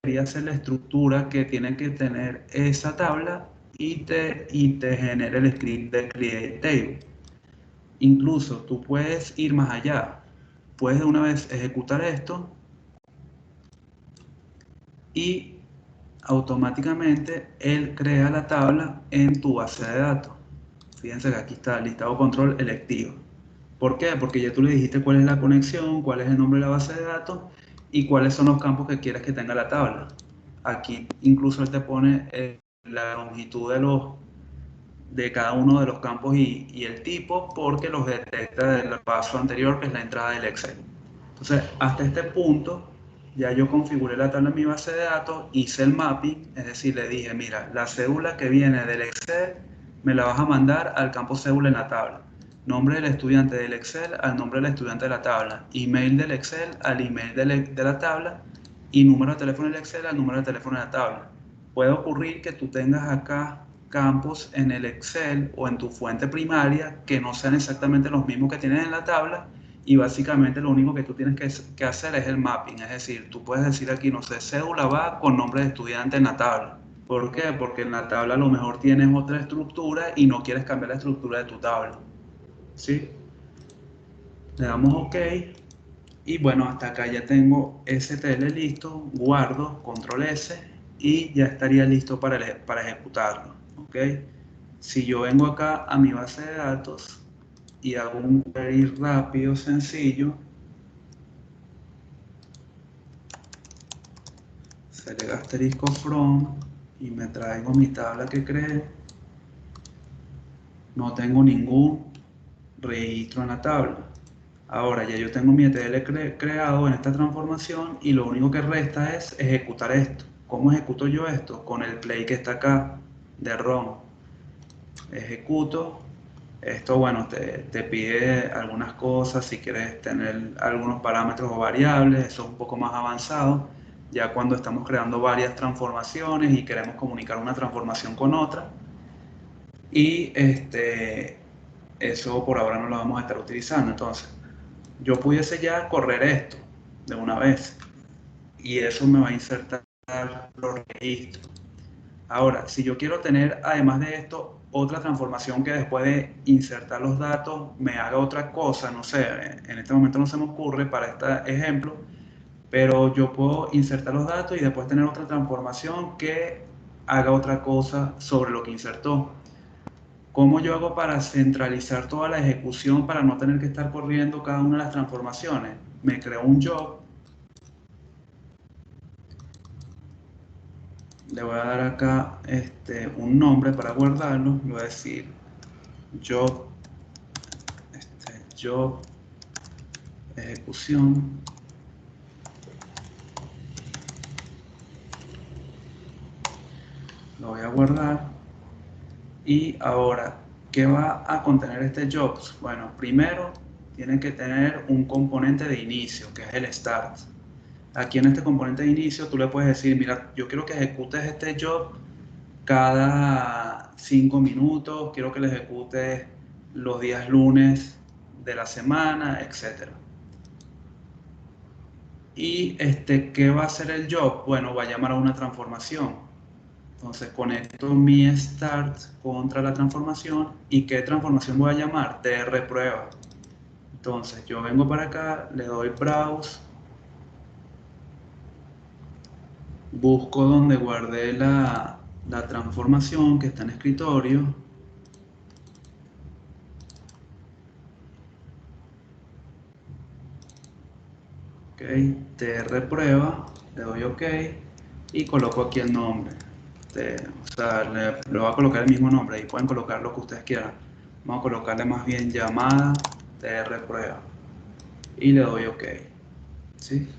debería ser la estructura que tiene que tener esa tabla y te genera el script de create table. Incluso tú puedes ir más allá. Puedes de una vez ejecutar esto y automáticamente él crea la tabla en tu base de datos. Fíjense que aquí está listado control electivo. ¿Por qué? Porque ya tú le dijiste cuál es la conexión, cuál es el nombre de la base de datos y cuáles son los campos que quieres que tenga la tabla. Aquí incluso él te pone la longitud de cada uno de los campos y el tipo, porque los detecta del paso anterior, que es la entrada del Excel. Entonces, hasta este punto, ya yo configuré la tabla en mi base de datos, hice el mapping, es decir, le dije, mira, la cédula que viene del Excel me la vas a mandar al campo cédula en la tabla. Nombre del estudiante del Excel al nombre del estudiante de la tabla. Email del Excel al email de la tabla. Y número de teléfono del Excel al número de teléfono de la tabla. Puede ocurrir que tú tengas acá campos en el Excel o en tu fuente primaria que no sean exactamente los mismos que tienes en la tabla, y básicamente lo único que tú tienes que hacer es el mapping. Es decir, tú puedes decir aquí, no sé, cédula va con nombre de estudiante en la tabla. ¿Por qué? Porque en la tabla a lo mejor tienes otra estructura y no quieres cambiar la estructura de tu tabla. ¿Sí? Le damos OK. Y bueno, hasta acá ya tengo STL listo, guardo, control S y ya estaría listo para ejecutarlo. ¿Ok? Si yo vengo acá a mi base de datos y hago un query rápido, sencillo, select asterisco from y me traigo mi tabla que creé, no tengo ningún registro en la tabla. Ahora ya yo tengo mi ETL creado en esta transformación y lo único que resta es ejecutar esto. ¿Cómo ejecuto yo esto? Con el play que está acá de ROM. Ejecuto. Esto, bueno, te pide algunas cosas, si quieres tener algunos parámetros o variables, eso es un poco más avanzado. Ya cuando estamos creando varias transformaciones y queremos comunicar una transformación con otra. Y eso por ahora no lo vamos a estar utilizando. Entonces, yo pudiese ya correr esto de una vez y eso me va a insertar los registros. Ahora, si yo quiero tener además de esto otra transformación que después de insertar los datos me haga otra cosa, no sé, en este momento no se me ocurre para este ejemplo, pero yo puedo insertar los datos y después tener otra transformación que haga otra cosa sobre lo que insertó. ¿Cómo yo hago para centralizar toda la ejecución para no tener que estar corriendo cada una de las transformaciones? Me creo un job. Le voy a dar acá un nombre para guardarlo. Le voy a decir job, job ejecución. Lo voy a guardar. Y ahora, ¿qué va a contener este jobs? Bueno, primero tiene que tener un componente de inicio, que es el start. Aquí en este componente de inicio tú le puedes decir, mira, yo quiero que ejecutes este job cada 5 minutos, quiero que lo ejecutes los días lunes de la semana, etc. Y ¿qué va a hacer el job? Bueno, va a llamar a una transformación. Entonces conecto mi start contra la transformación. ¿Y qué transformación voy a llamar? TR prueba. Entonces yo vengo para acá, le doy browse, busco donde guardé la transformación que está en escritorio. Ok, TR prueba, le doy OK y coloco aquí el nombre. O sea, le voy a colocar el mismo nombre y pueden colocar lo que ustedes quieran. Vamos a colocarle más bien llamada TR prueba y le doy OK. ¿Sí?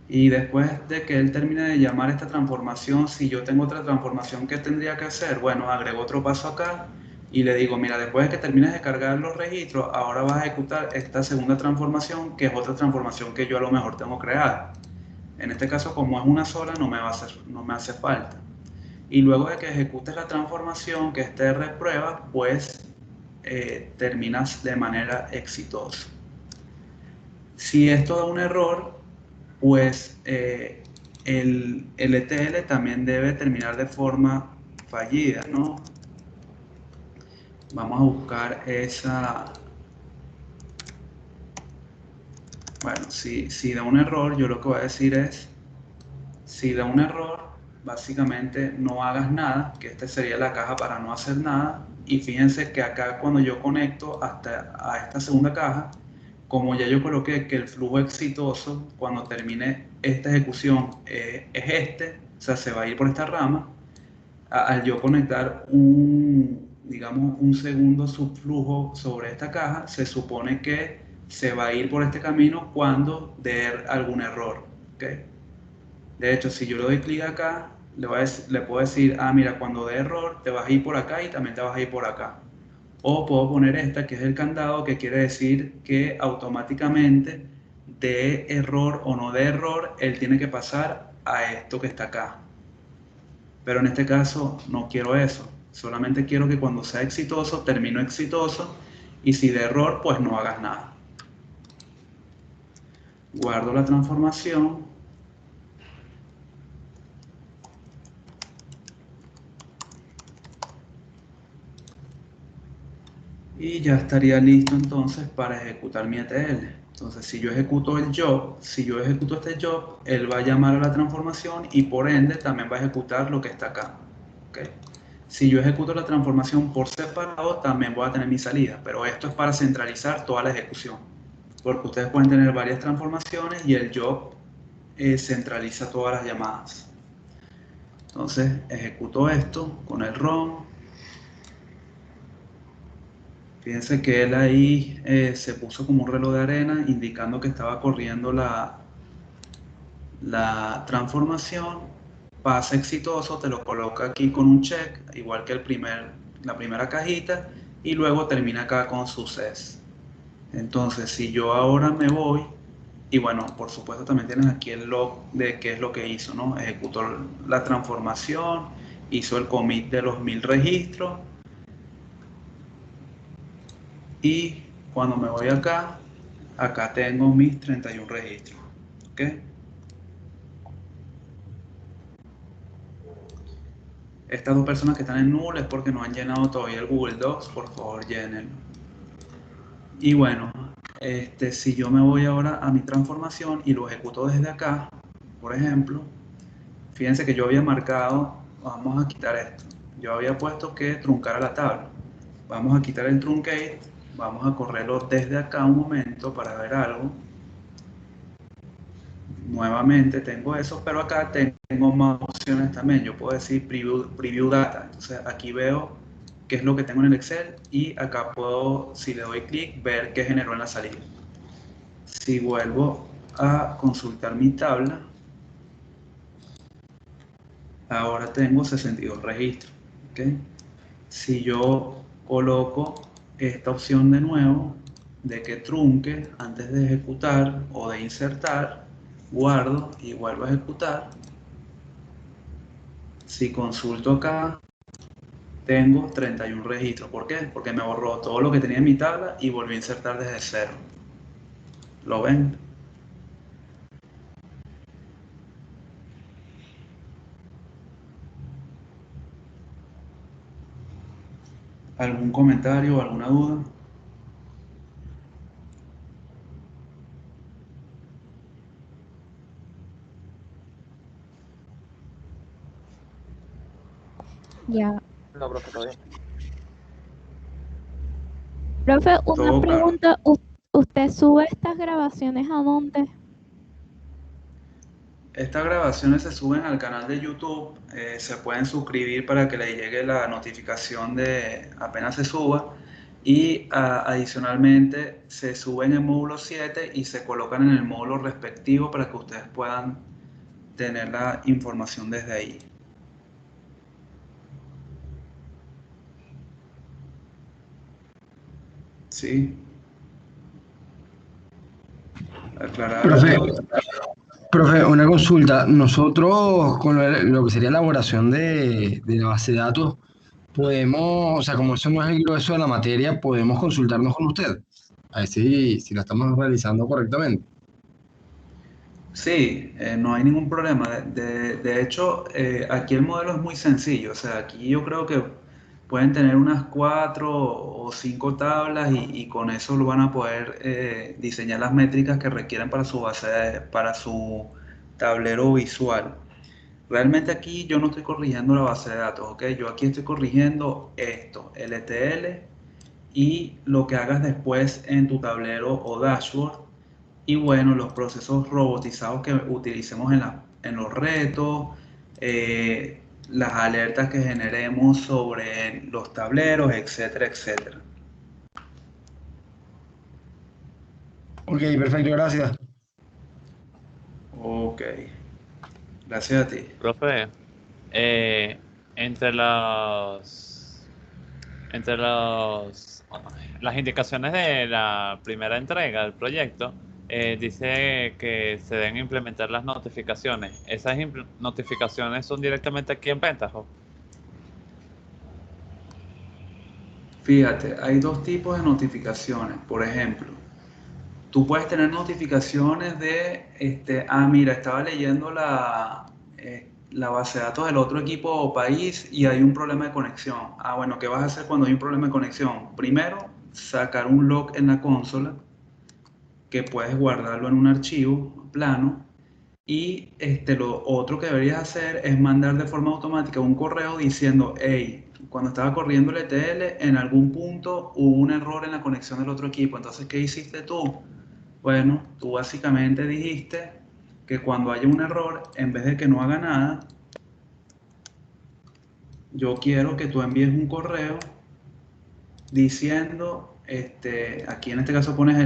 Y después de que él termine de llamar esta transformación, si yo tengo otra transformación que tendría que hacer, bueno, agrego otro paso acá y le digo, mira, después de que termines de cargar los registros, ahora vas a ejecutar esta segunda transformación, que es otra transformación que yo a lo mejor tengo creada. En este caso, como es una sola, no me hace falta. Y luego de que ejecutes la transformación, que es TR prueba, pues terminas de manera exitosa. Si esto da un error, pues el ETL también debe terminar de forma fallida, ¿no? Vamos a buscar esa... Bueno, si da un error, yo lo que voy a decir es, si da un error, básicamente no hagas nada, que esta sería la caja para no hacer nada. Y fíjense que acá cuando yo conecto hasta a esta segunda caja, como ya yo coloqué que el flujo exitoso cuando termine esta ejecución es este, o sea, se va a ir por esta rama, al yo conectar digamos, un segundo subflujo sobre esta caja, se supone que se va a ir por este camino cuando dé algún error, ¿ok? De hecho, si yo le doy clic acá, le puedo decir, ah, mira, cuando dé error, te vas a ir por acá y también te vas a ir por acá. O puedo poner esta, que es el candado, que quiere decir que automáticamente de error o no de error, él tiene que pasar a esto que está acá. Pero en este caso no quiero eso. Solamente quiero que cuando sea exitoso, termino exitoso. Y si de error, pues no hagas nada. Guardo la transformación. Y ya estaría listo entonces para ejecutar mi ETL. Entonces, si yo ejecuto el job, si yo ejecuto este job, él va a llamar a la transformación y por ende también va a ejecutar lo que está acá. ¿Okay? Si yo ejecuto la transformación por separado, también voy a tener mi salida, pero esto es para centralizar toda la ejecución. Porque ustedes pueden tener varias transformaciones y el job centraliza todas las llamadas. Entonces, ejecuto esto con el ROM. Fíjense que él ahí se puso como un reloj de arena indicando que estaba corriendo la transformación. Pasa exitoso, te lo coloca aquí con un check, igual que la primera cajita, y luego termina acá con success. Entonces, si yo ahora me voy, y bueno, por supuesto también tienes aquí el log de qué es lo que hizo, ¿no? Ejecutó la transformación, hizo el commit de los 1000 registros, y cuando me voy acá tengo mis 31 registros. ¿Ok? Estas dos personas que están en null es porque no han llenado todavía el Google Docs. Por favor, llénenlo. Y bueno, si yo me voy ahora a mi transformación y lo ejecuto desde acá, por ejemplo, fíjense que yo había marcado, vamos a quitar esto. Yo había puesto que truncara la tabla. Vamos a quitar el truncate. Vamos a correrlo desde acá un momento para ver algo. Nuevamente tengo eso, pero acá tengo más opciones también. Yo puedo decir preview data. Entonces aquí veo qué es lo que tengo en el Excel y acá puedo, si le doy clic, ver qué generó en la salida. Si vuelvo a consultar mi tabla, ahora tengo 62 registros. ¿Okay? Si yo coloco esta opción de nuevo, de que trunque antes de ejecutar o de insertar, guardo y vuelvo a ejecutar. Si consulto acá, tengo 31 registros. ¿Por qué? Porque me borró todo lo que tenía en mi tabla y volví a insertar desde cero. ¿Lo ven? ¿Algún comentario o alguna duda? Ya. No, profe, todo bien. Profe, una Todo claro. pregunta. ¿Usted sube estas grabaciones a dónde? Estas grabaciones se suben al canal de YouTube, se pueden suscribir para que les llegue la notificación de apenas se suba y adicionalmente se suben en módulo 7 y se colocan en el módulo respectivo para que ustedes puedan tener la información desde ahí. ¿Sí? Aclarar. Profe, una consulta. Nosotros, con lo que sería la elaboración de la base de datos, podemos, o sea, como eso no es el grueso de la materia, podemos consultarnos con usted. A ver si la estamos realizando correctamente. Sí, no hay ningún problema. De hecho, aquí el modelo es muy sencillo. O sea, aquí yo creo que pueden tener unas 4 o 5 tablas y con eso lo van a poder diseñar las métricas que requieren para su para su tablero visual. Realmente aquí yo no estoy corrigiendo la base de datos, ¿ok? Yo aquí estoy corrigiendo esto, el ETL y lo que hagas después en tu tablero o dashboard. Y bueno, los procesos robotizados que utilicemos en los retos, las alertas que generemos sobre los tableros, etcétera, etcétera. Ok, perfecto, gracias. Ok, gracias a ti. Profe, eh, entre entre las indicaciones de la primera entrega del proyecto, dice que se deben implementar las notificaciones. ¿Esas notificaciones son directamente aquí en Pentaho? Fíjate, hay dos tipos de notificaciones. Por ejemplo, tú puedes tener notificaciones de, mira, estaba leyendo la base de datos del otro equipo o país y hay un problema de conexión. Bueno, ¿qué vas a hacer cuando hay un problema de conexión? Primero, sacar un log en la consola que puedes guardarlo en un archivo plano y lo otro que deberías hacer es mandar de forma automática un correo diciendo, hey, cuando estaba corriendo el ETL, en algún punto hubo un error en la conexión del otro equipo. Entonces, ¿qué hiciste tú? Bueno, tú básicamente dijiste que cuando haya un error, en vez de que no haga nada, yo quiero que tú envíes un correo diciendo, aquí en este caso pones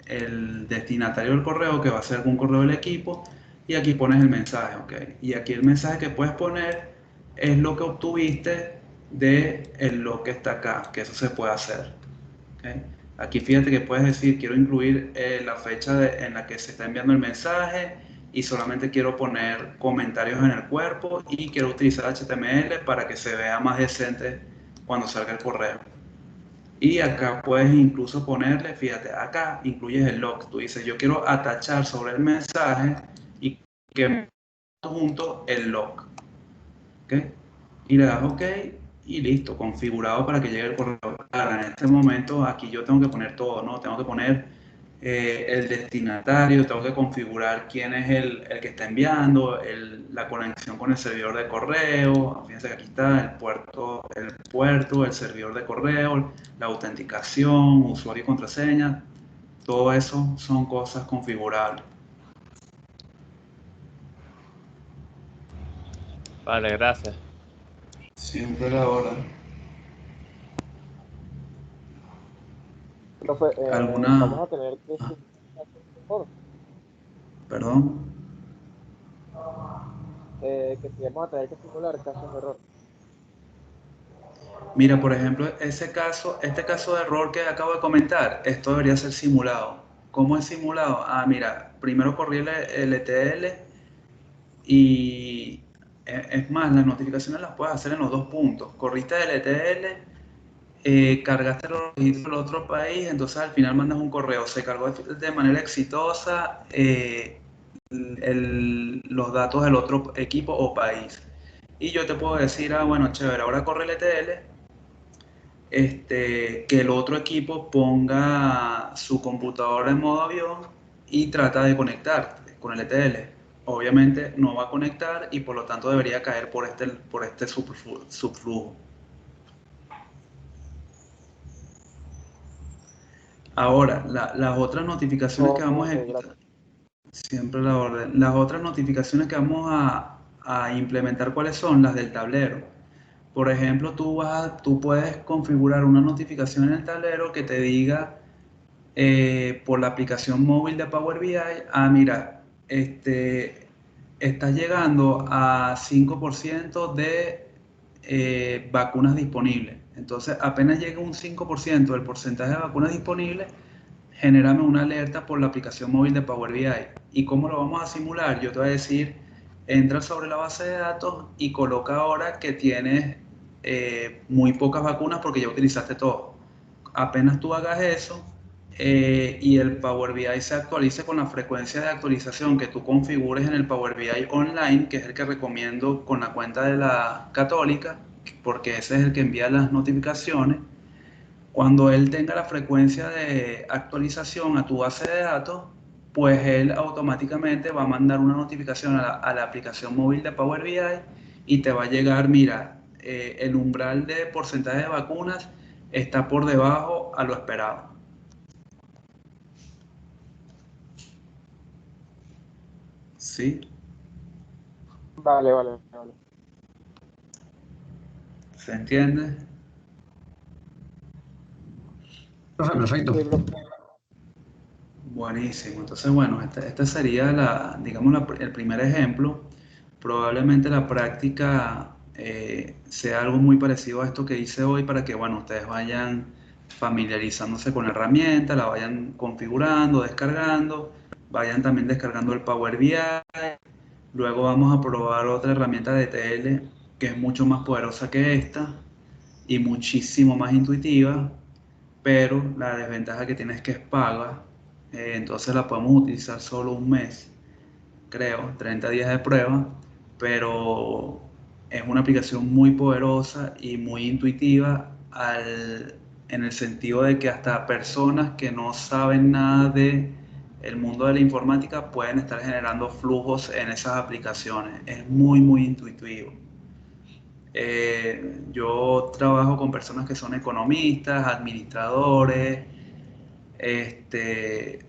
el destinatario del correo, que va a ser algún correo del equipo, y aquí pones el mensaje, ¿ok? Y aquí el mensaje que puedes poner es lo que obtuviste de el log que está acá, que eso se puede hacer, ¿ok? Aquí fíjate que puedes decir, quiero incluir la fecha en la que se está enviando el mensaje y solamente quiero poner comentarios en el cuerpo y quiero utilizar HTML para que se vea más decente cuando salga el correo. Y acá puedes incluso ponerle, fíjate, acá incluyes el log. Tú dices, yo quiero atachar sobre el mensaje y que junto el log. ¿Ok? Y le das OK y listo, configurado para que llegue el correo. Claro, en este momento aquí yo tengo que poner todo, ¿no? Tengo que poner el destinatario, tengo que configurar quién es el que está enviando, la conexión con el servidor de correo. Fíjense que aquí está el servidor de correo, la autenticación, usuario y contraseña. Todo eso son cosas configurables. Vale, gracias. Siempre la orden. Profe, vamos ¿Alguna? a tener que Ah, por perdón. que si vamos a tener que simular casos de error. Mira, por ejemplo, este caso de error que acabo de comentar, esto debería ser simulado. ¿Cómo es simulado? Mira, primero corrí el ETL y es más, las notificaciones las puedes hacer en los dos puntos. Corriste el ETL, cargaste los registros del otro país, entonces al final mandas un correo. Se cargó de manera exitosa los datos del otro equipo o país. Y yo te puedo decir, bueno, chévere, ahora corre el ETL, que el otro equipo ponga su computadora en modo avión y trata de conectar con el ETL. Obviamente no va a conectar y por lo tanto debería caer por este subflujo. Ahora, las otras notificaciones que vamos a Ok, ejecutar, gracias. siempre la orden, las otras notificaciones que vamos a implementar, ¿cuáles son? Las del tablero. Por ejemplo, tú puedes configurar una notificación en el tablero que te diga por la aplicación móvil de Power BI, mira, estás llegando a 5% de vacunas disponibles. Entonces, apenas llega un 5% del porcentaje de vacunas disponibles, genérame una alerta por la aplicación móvil de Power BI. ¿Y cómo lo vamos a simular? Yo te voy a decir, entra sobre la base de datos y coloca ahora que tienes muy pocas vacunas porque ya utilizaste todo. Apenas tú hagas eso y el Power BI se actualice con la frecuencia de actualización que tú configures en el Power BI Online, que es el que recomiendo con la cuenta de la Católica, porque ese es el que envía las notificaciones. Cuando él tenga la frecuencia de actualización a tu base de datos, pues él automáticamente va a mandar una notificación a la aplicación móvil de Power BI y te va a llegar, mira, el umbral de porcentaje de vacunas está por debajo a lo esperado. ¿Sí? Vale, vale, vale. ¿Se entiende? Profe, perfecto. Sí, profe. Buenísimo. Entonces, bueno, este sería digamos, el primer ejemplo. Probablemente la práctica sea algo muy parecido a esto que hice hoy para que, bueno, ustedes vayan familiarizándose con la herramienta, la vayan configurando, descargando, vayan también descargando el Power BI. Luego vamos a probar otra herramienta de TL que es mucho más poderosa que esta y muchísimo más intuitiva, pero la desventaja que tiene es que es paga, entonces la podemos utilizar solo un mes, creo, 30 días de prueba, pero es una aplicación muy poderosa y muy intuitiva en el sentido de que hasta personas que no saben nada de el mundo de la informática pueden estar generando flujos en esas aplicaciones. Es muy, muy intuitivo. Yo trabajo con personas que son economistas, administradores,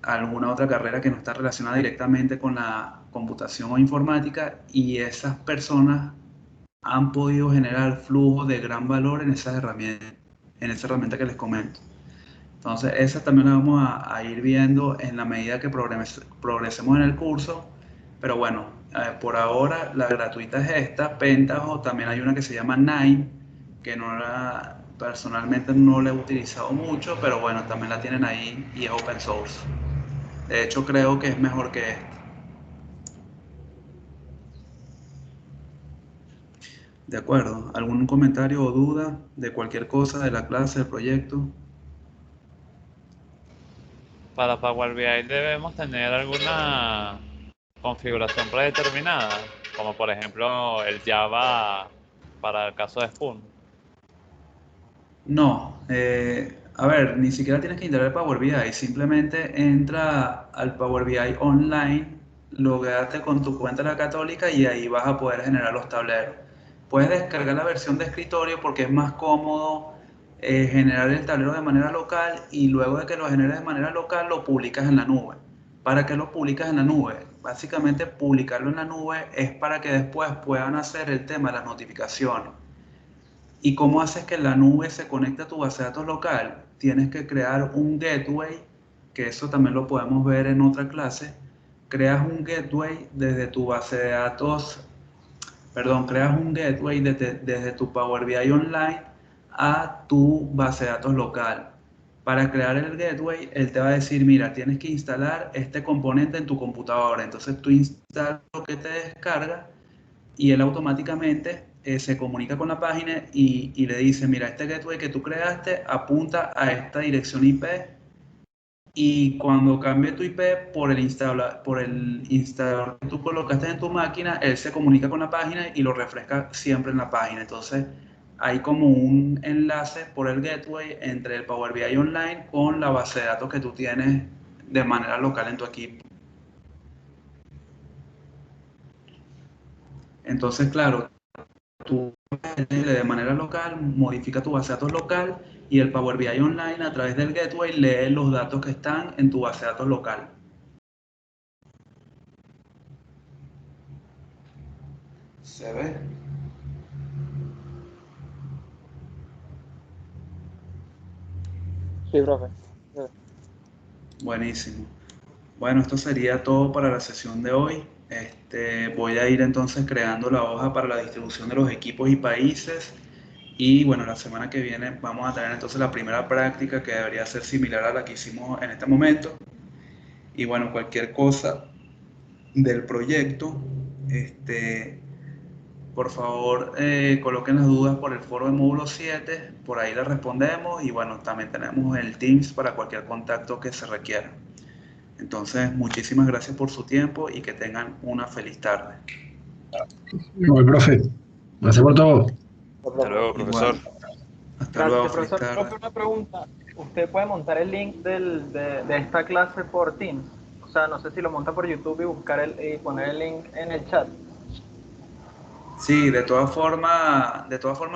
alguna otra carrera que no está relacionada directamente con la computación o informática, y esas personas han podido generar flujos de gran valor en esas herramientas, en esa herramienta que les comento. Entonces, esa también la vamos a ir viendo en la medida que progresemos en el curso. Pero bueno, por ahora la gratuita es esta. Pentaho, también hay una que se llama Nine, que personalmente no la he utilizado mucho, pero bueno, también la tienen ahí y es open source. De hecho, creo que es mejor que esta. ¿De acuerdo? ¿Algún comentario o duda de cualquier cosa de la clase, del proyecto? Para Power BI debemos tener alguna configuración predeterminada, como por ejemplo el Java para el caso de Spoon. No, a ver, ni siquiera tienes que instalar Power BI, simplemente entra al Power BI online, logueate con tu cuenta de la Católica y ahí vas a poder generar los tableros. Puedes descargar la versión de escritorio porque es más cómodo generar el tablero de manera local, y luego de que lo generes de manera local lo publicas en la nube. ¿Para qué lo publicas en la nube? Básicamente publicarlo en la nube es para que después puedan hacer el tema de las notificaciones. ¿Y cómo haces que la nube se conecte a tu base de datos local? Tienes que crear un gateway, que eso también lo podemos ver en otra clase. Creas un gateway desde tu base de datos, perdón, creas un gateway desde tu Power BI Online a tu base de datos local. Para crear el gateway, él te va a decir, mira, tienes que instalar este componente en tu computadora. Entonces tú instalas lo que te descarga y él automáticamente se comunica con la página y le dice, mira, este gateway que tú creaste apunta a esta dirección IP, y cuando cambie tu IP por el instalador que tú colocaste en tu máquina, él se comunica con la página y lo refresca siempre en la página. Entonces hay como un enlace por el gateway entre el Power BI Online con la base de datos que tú tienes de manera local en tu equipo. Entonces, claro, tú de manera local modifica tu base de datos local, y el Power BI Online a través del gateway lee los datos que están en tu base de datos local. ¿Se ve? Sí, profe. Sí. Buenísimo. Bueno, esto sería todo para la sesión de hoy. Voy a ir entonces creando la hoja para la distribución de los equipos y países. Y bueno, la semana que viene vamos a tener entonces la primera práctica, que debería ser similar a la que hicimos en este momento. Y bueno, cualquier cosa del proyecto, por favor, coloquen las dudas por el foro de módulo 7, por ahí las respondemos, y bueno, también tenemos el Teams para cualquier contacto que se requiera. Entonces, muchísimas gracias por su tiempo y que tengan una feliz tarde. No, profe. Gracias por todo. Hasta luego, profesor. Igual, hasta luego, Gracias, feliz profesor. tarde. Profe, una pregunta. ¿Usted puede montar el link de esta clase por Teams? O sea, no sé si lo monta por YouTube y y poner el link en el chat. Sí, de todas formas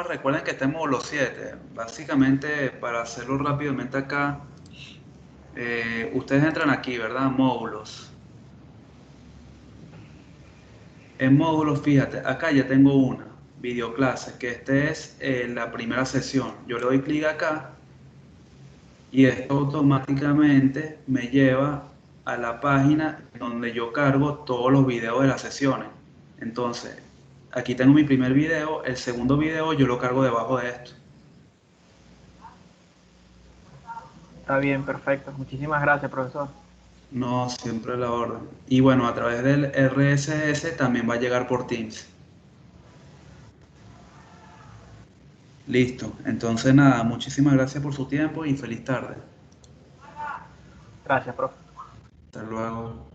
recuerden que está en módulo 7. Básicamente, para hacerlo rápidamente acá, ustedes entran aquí, ¿verdad? Módulos. En módulos, fíjate, acá ya tengo una videoclase, que esta es la primera sesión. Yo le doy clic acá y esto automáticamente me lleva a la página donde yo cargo todos los videos de las sesiones. Entonces, aquí tengo mi primer video, el segundo video yo lo cargo debajo de esto. Está bien, perfecto. Muchísimas gracias, profesor. No, siempre a la orden. Y bueno, a través del RSS también va a llegar por Teams. Listo. Entonces nada, muchísimas gracias por su tiempo y feliz tarde. Gracias, profe. Hasta luego.